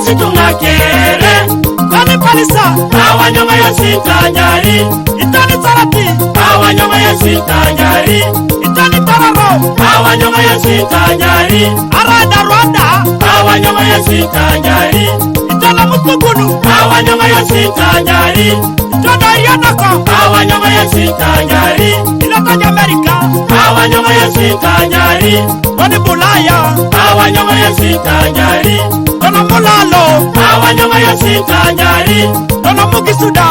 situngakere Tani palisa awanyama ya sitanyari Itani sarati awanyama ya sitanyari Itani tararo awanyama ya sitanyari Arada Rwanda awanyama ya sitanyari Itana mutugunu awanyama ya sitanyari Itana yanako awanyama ya sitanyari Ilata Amerika awanyama ya sitanyari Tani Bulaya awanyama ya sitanyari Tana mulalo awanyama ya sitanyari Tana mugisuda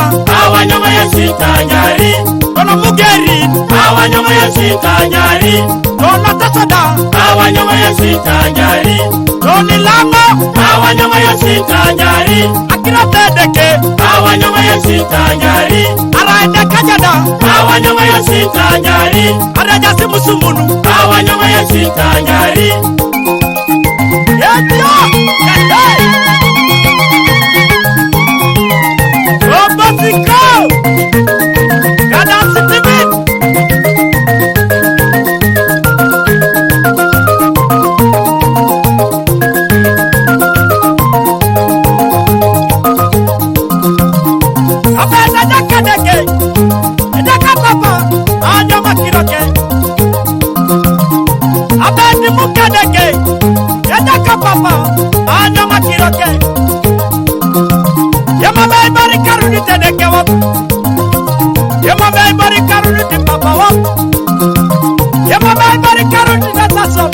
awanyama ya sitanyari Tana mugeri awanyama ya sitanyari Tana tasada awanyama ya sitanyari Tani lango awanyama ya sitanyari Akira tedeke awanyama ya sitanyari Araende kajada awanyama ya sitanyari Araja simusumunu awanyama ya sitanyari Yetio Yetei Robotiko Gada Sitimit Abena jakadeke Edeka papa Aja makiroke Abedi mukadeke Edeka papa Aja makiroke Yama bei bari karuni tedeke wap Yama bei bari karuni te papa wap Yama bei bari karuni te tasom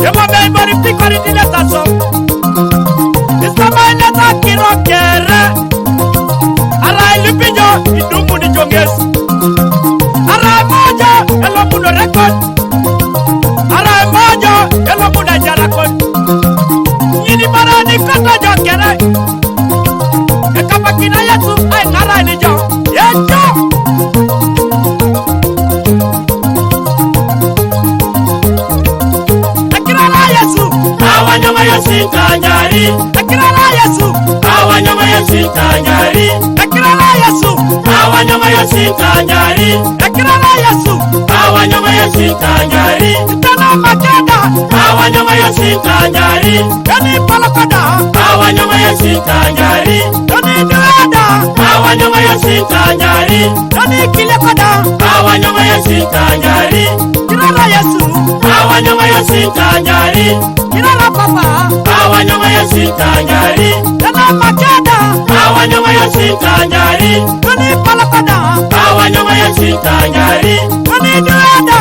Yama bei bari pikori te tasom Isama ileta kirokere Arai lipinyo idumu ni jonges Arai moja elomu no record Arai moja elomu na jarakon Yini barani kata jokere Ekapakina yesu ay ngarai ni jo Yejo Ekirara yesu awanyama ya sitanyari Ekirara yesu awanyama ya sitanyari Ekirara yesu awanyama ya sitanyari Ekirara yesu awanyama ya sitanyari Tana makeda awanyama ya sitanyari Yani palakada awanyama ya sitanyari Yani duada awanyama ya sitanyari Yani kilekada awanyama ya sitanyari Kirara yesu awanyama ya sitanyari Kirara papa awanyama ya sitanyari Tana makeda awanyama ya sitanyari Yani palakada awanyama ya sitanyari Yani duada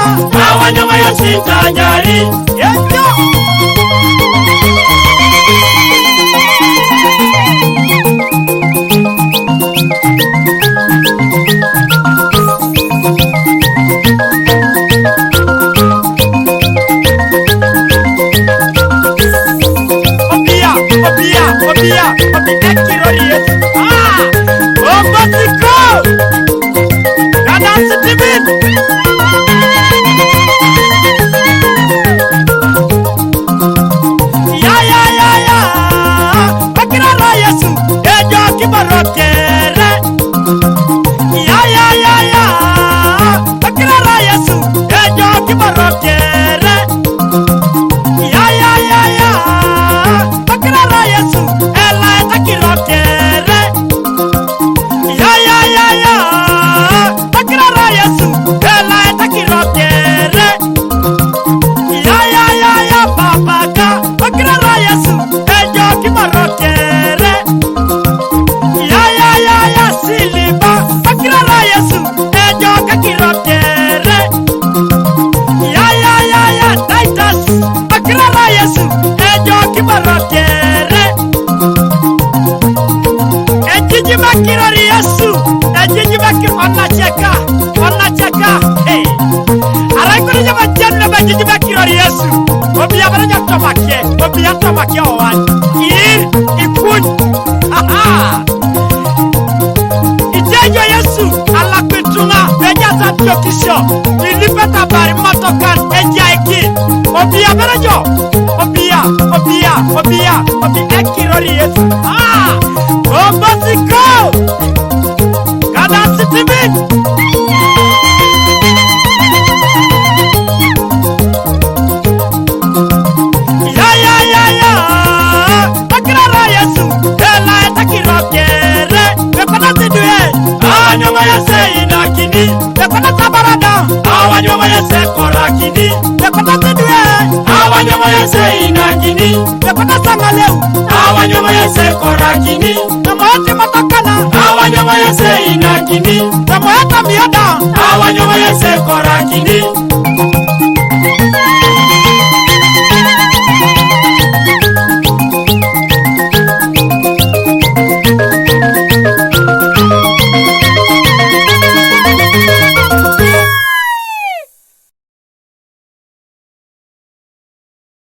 awanyama ya sitanyari Yejo Obia, Obi ekirori yesu Obotiko Dada Sitimit Ya Akirara yesu Ejo kibarokere Ya Akirara yesu Ejo kibarokere Ya Akirara yesu Ela etakirokere Ya Akirara yesu Ela etakirokere Ya babaka Akirara yesu Ejo kibarokere Ya siliba Akirara yesu Ejo kakirokere Ya Titus Akirara yesu Ejo kibarokere Ejiji makirori yesu Ejiji makir onacheka Hey Araikuri jama jenne ba ejiji makirori yesu Obi abara jatomakie owan Ikun Ijejo yesu Alakwitunga Ejaza tokisho Ilipeta bari motokan Ejaiki Obi abara jo Obi ekirori yesu Obosiko Gada Sitimit Dekona tabarada. Awanyoma yese korakini. Dekona tidwe. Awanyoma yese inakini. Dekona sangaleu. Awanyoma yese korakini. Namoete matakana. Awanyoma yese inakini. Namoeta miada. Awanyoma yese korakini.